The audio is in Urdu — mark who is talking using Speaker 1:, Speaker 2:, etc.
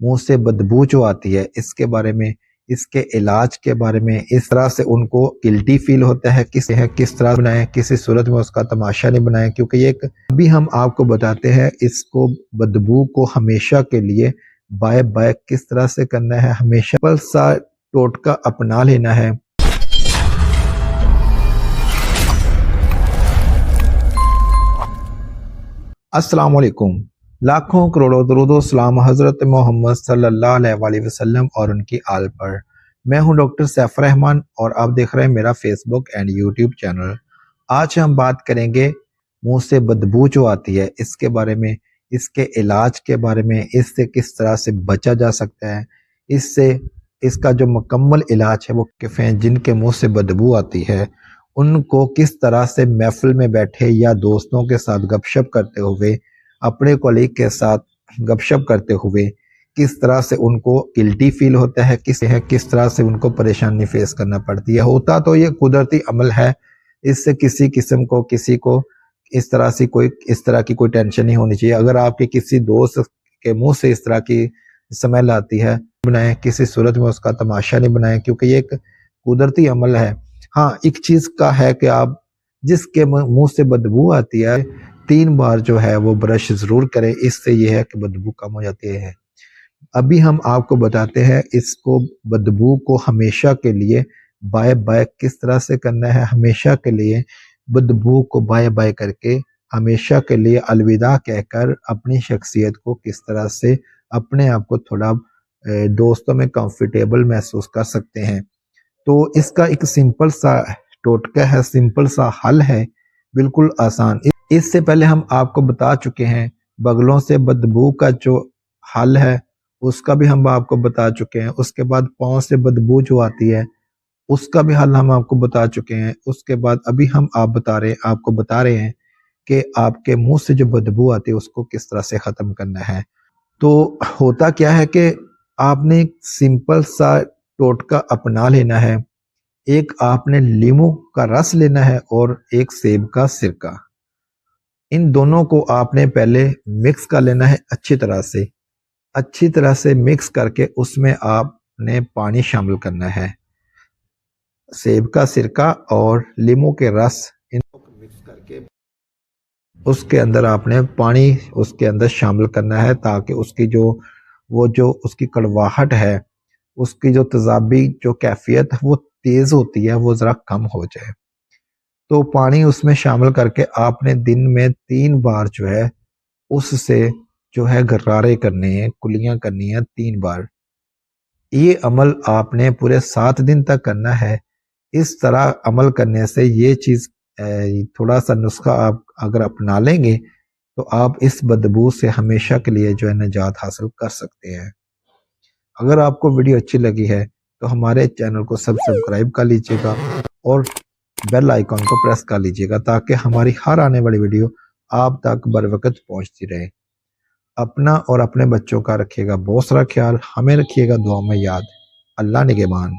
Speaker 1: منہ سے بدبو جو آتی ہے اس کے بارے میں، اس کے علاج کے بارے میں، اس طرح سے ان کو گلٹی فیل ہوتا ہے کس طرح بنائیں، کسی صورت میں اس کا تماشا نہیں بنائیں، کیونکہ یہ ایک ابھی ہم آپ کو بتاتے ہیں اس کو بدبو کو ہمیشہ کے لیے بائے بائے کس طرح سے کرنا ہے، ہمیشہ سمپل سا ٹوٹکا اپنا لینا ہے۔ السلام علیکم، لاکھوں کروڑوں درود و سلام حضرت محمد صلی اللہ علیہ وآلہ وسلم اور ان کی آل پر۔ میں ہوں ڈاکٹر سیف الرحمان اور آپ دیکھ رہے ہیں میرا Facebook and YouTube channel. آج ہم بات کریں گے منہ سے بدبو جو آتی ہے اس کے بارے میں، اس کے علاج کے بارے میں، اس سے کس طرح سے بچا جا سکتا ہے، اس کا جو مکمل علاج ہے وہ کیفیں جن کے منہ سے بدبو آتی ہے ان کو کس طرح سے محفل میں بیٹھے یا دوستوں کے ساتھ گپ شپ کرتے ہوئے، اپنے کولیگ کے ساتھ گپ شپ کرتے ہوئے کس طرح سے ان کو گلٹی فیل ہوتا ہے، کس طرح سے ان کو پریشانی فیس کرنا پڑتی ہے۔ ہوتا تو یہ قدرتی عمل ہے، اس سے کسی کو اس طرح کی کوئی ٹینشن نہیں ہونی چاہیے۔ اگر آپ کے کسی دوست کے منہ سے اس طرح کی سمیل آتی ہے بنائیں، کسی صورت میں اس کا تماشا نہیں بنائیں، کیونکہ یہ ایک قدرتی عمل ہے۔ ہاں ایک چیز کا ہے کہ آپ جس کے منہ سے بدبو آتی ہے 3 بار جو ہے وہ برش ضرور کریں، اس سے یہ ہے کہ بدبو کم ہو جاتی ہے۔ ابھی ہم آپ کو بتاتے ہیں اس کو بدبو کو ہمیشہ کے لیے بائے بائے کس طرح سے کرنا ہے، ہمیشہ کے لیے بدبو کو بائے بائے کر کے ہمیشہ کے لیے الوداع کہہ کر اپنی شخصیت کو کس طرح سے اپنے آپ کو تھوڑا دوستوں میں کمفرٹیبل محسوس کر سکتے ہیں۔ تو اس کا ایک سمپل سا ٹوٹکا ہے، سمپل سا حل ہے، بالکل آسان۔ اس سے پہلے ہم آپ کو بتا چکے ہیں بغلوں سے بدبو کا جو حل ہے اس کا بھی ہم آپ کو بتا چکے ہیں۔ اس کے بعد پاؤں سے بدبو جو آتی ہے اس کا بھی حل ہم آپ کو بتا چکے ہیں۔ اس کے بعد ابھی ہم آپ کو بتا رہے ہیں کہ آپ کے منہ سے جو بدبو آتی ہے اس کو کس طرح سے ختم کرنا ہے۔ تو ہوتا کیا ہے کہ آپ نے ایک سمپل سا ٹوٹکا اپنا لینا ہے۔ ایک آپ نے لیمو کا رس لینا ہے اور ایک سیب کا سرکہ، ان دونوں کو آپ نے پہلے مکس کر لینا ہے اچھی طرح سے مکس کر کے اس میں آپ نے پانی شامل کرنا ہے۔ سیب کا سرکہ اور لیمو کے رس ان کو مکس کر کے اس کے اندر آپ نے پانی اس کے اندر شامل کرنا ہے تاکہ اس کی اس کی کڑواہٹ ہے، اس کی جو تیزابی جو کیفیت وہ تیز ہوتی ہے وہ ذرا کم ہو جائے۔ تو پانی اس میں شامل کر کے آپ نے دن میں 3 بار جو ہے اس سے جو ہے غرارے کرنے ہیں، کلیاں کرنی ہیں 3 بار۔ یہ عمل آپ نے پورے 7 دن تک کرنا ہے۔ اس طرح عمل کرنے سے یہ چیز تھوڑا سا نسخہ آپ اگر اپنا لیں گے تو آپ اس بدبو سے ہمیشہ کے لیے جو ہے نجات حاصل کر سکتے ہیں۔ اگر آپ کو ویڈیو اچھی لگی ہے تو ہمارے چینل کو سبسکرائب کر لیجئے گا اور بیل آئیکن کو پریس کر لیجئے گا تاکہ ہماری ہر آنے والی ویڈیو آپ تک بر وقت پہنچتی رہے۔ اپنا اور اپنے بچوں کا رکھیے گا بہت سارا خیال، ہمیں رکھیے گا دعا میں یاد۔ اللہ نگہبان۔